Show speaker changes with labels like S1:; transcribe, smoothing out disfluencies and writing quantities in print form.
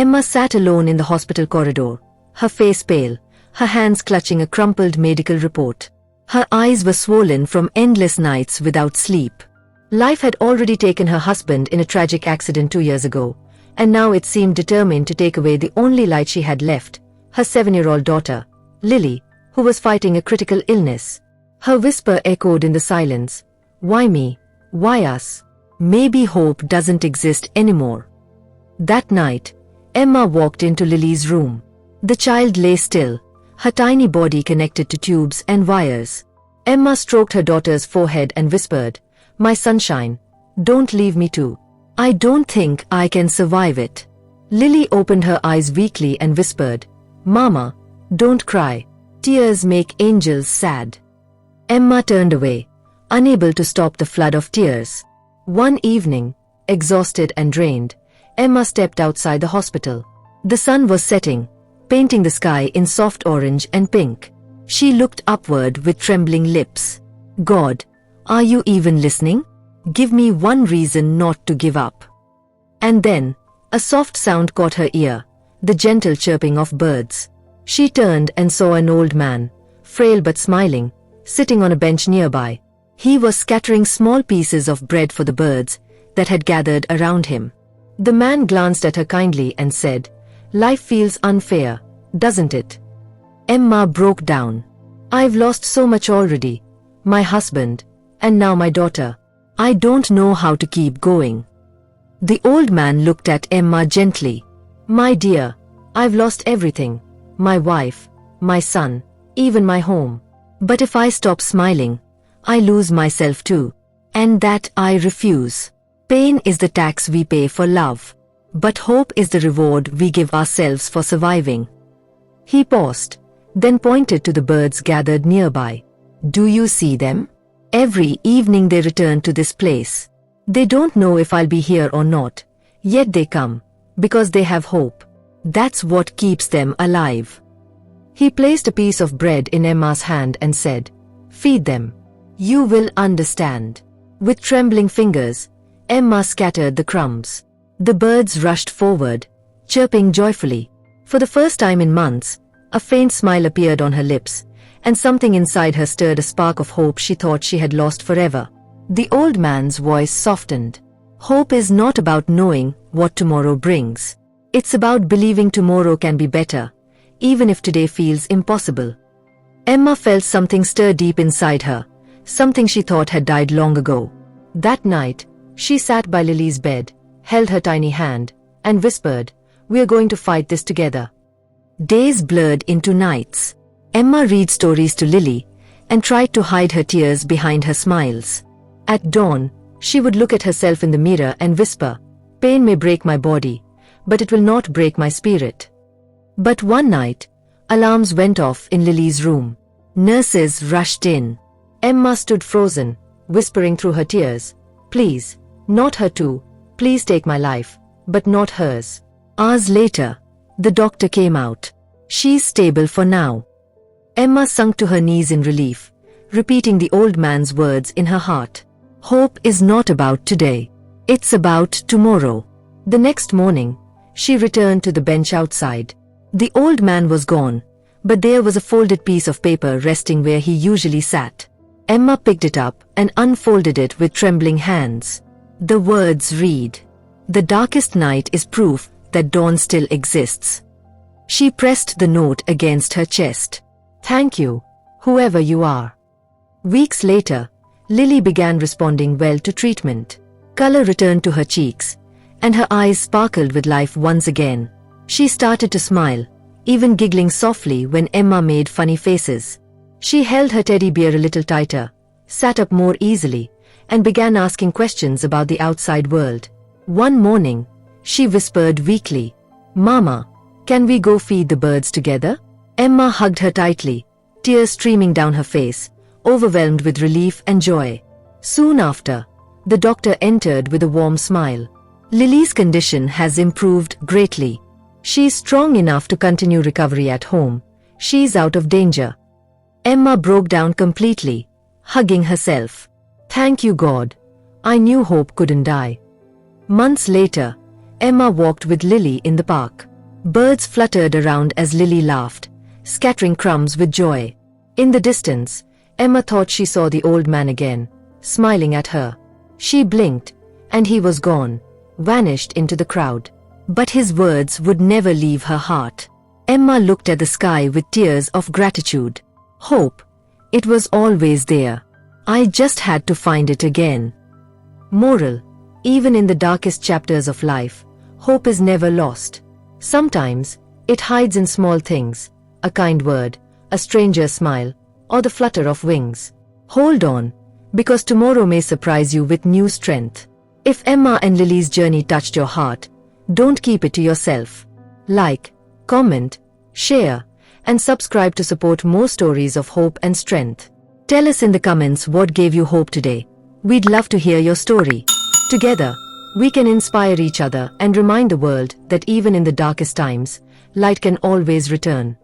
S1: Emma sat alone in the hospital corridor, her face pale, her hands clutching a crumpled medical report. Her eyes were swollen from endless nights without sleep. Life had already taken her husband in a tragic accident 2 years ago, and now it seemed determined to take away the only light she had left, her 7-year-old daughter, Lily, who was fighting a critical illness. Her whisper echoed in the silence. Why me? Why us? Maybe hope doesn't exist anymore. That night, Emma walked into Lily's room. The child lay still, her tiny body connected to tubes and wires. Emma stroked her daughter's forehead and whispered, "My sunshine, don't leave me too. I don't think I can survive it." Lily opened her eyes weakly and whispered, "Mama, don't cry. Tears make angels sad." Emma turned away, unable to stop the flood of tears. One evening, exhausted and drained, Emma stepped outside the hospital. The sun was setting, painting the sky in soft orange and pink. She looked upward with trembling lips. "God, are you even listening? Give me one reason not to give up." And then, a soft sound caught her ear, the gentle chirping of birds. She turned and saw an old man, frail but smiling, sitting on a bench nearby. He was scattering small pieces of bread for the birds that had gathered around him. The man glanced at her kindly and said, "Life feels unfair, doesn't it?" Emma broke down. "I've lost so much already. My husband, and now my daughter. I don't know how to keep going." The old man looked at Emma gently. "My dear, I've lost everything. My wife, my son, even my home. But if I stop smiling, I lose myself too. And that I refuse. Pain is the tax we pay for love. But hope is the reward we give ourselves for surviving." He paused, then pointed to the birds gathered nearby. "Do you see them? Every evening they return to this place. They don't know if I'll be here or not, yet they come, because they have hope. That's what keeps them alive." He placed a piece of bread in Emma's hand and said, "Feed them. You will understand." With trembling fingers, Emma scattered the crumbs. The birds rushed forward, chirping joyfully. For the first time in months, a faint smile appeared on her lips, and something inside her stirred a spark of hope she thought she had lost forever. The old man's voice softened. "Hope is not about knowing what tomorrow brings. It's about believing tomorrow can be better, even if today feels impossible." Emma felt something stir deep inside her, something she thought had died long ago. That night, she sat by Lily's bed, held her tiny hand, and whispered, "We're going to fight this together." Days blurred into nights. Emma read stories to Lily, and tried to hide her tears behind her smiles. At dawn, she would look at herself in the mirror and whisper, "Pain may break my body, but it will not break my spirit." But one night, alarms went off in Lily's room. Nurses rushed in. Emma stood frozen, whispering through her tears, "Please, not her too. Please take my life, but not hers." Hours later, the doctor came out. "She's stable for now." Emma sunk to her knees in relief, repeating the old man's words in her heart. Hope is not about today. It's about tomorrow. The next morning, she returned to the bench outside. The old man was gone, but there was a folded piece of paper resting where he usually sat. Emma picked it up and unfolded it with trembling hands. The words read, "The darkest night is proof that dawn still exists." She pressed the note against her chest. "Thank you, whoever you are." Weeks later, Lily began responding well to treatment. Color returned to her cheeks, and her eyes sparkled with life once again. She started to smile, even giggling softly when Emma made funny faces. She held her teddy bear a little tighter, sat up more easily, and began asking questions about the outside world. One morning, she whispered weakly, "Mama, can we go feed the birds together?" Emma hugged her tightly, tears streaming down her face, overwhelmed with relief and joy. Soon after, the doctor entered with a warm smile. "Lily's condition has improved greatly. She's strong enough to continue recovery at home. She's out of danger." Emma broke down completely, hugging herself. "Thank you, God. I knew hope couldn't die." Months later, Emma walked with Lily in the park. Birds fluttered around as Lily laughed, scattering crumbs with joy. In the distance, Emma thought she saw the old man again, smiling at her. She blinked, and he was gone, vanished into the crowd. But his words would never leave her heart. Emma looked at the sky with tears of gratitude. Hope. It was always there. I just had to find it again. Moral. Even in the darkest chapters of life, hope is never lost. Sometimes, it hides in small things, a kind word, a stranger's smile, or the flutter of wings. Hold on, because tomorrow may surprise you with new strength. If Emma and Lily's journey touched your heart, don't keep it to yourself. Like, comment, share, and subscribe to support more stories of hope and strength. Tell us in the comments what gave you hope today. We'd love to hear your story. Together, we can inspire each other and remind the world that even in the darkest times, light can always return.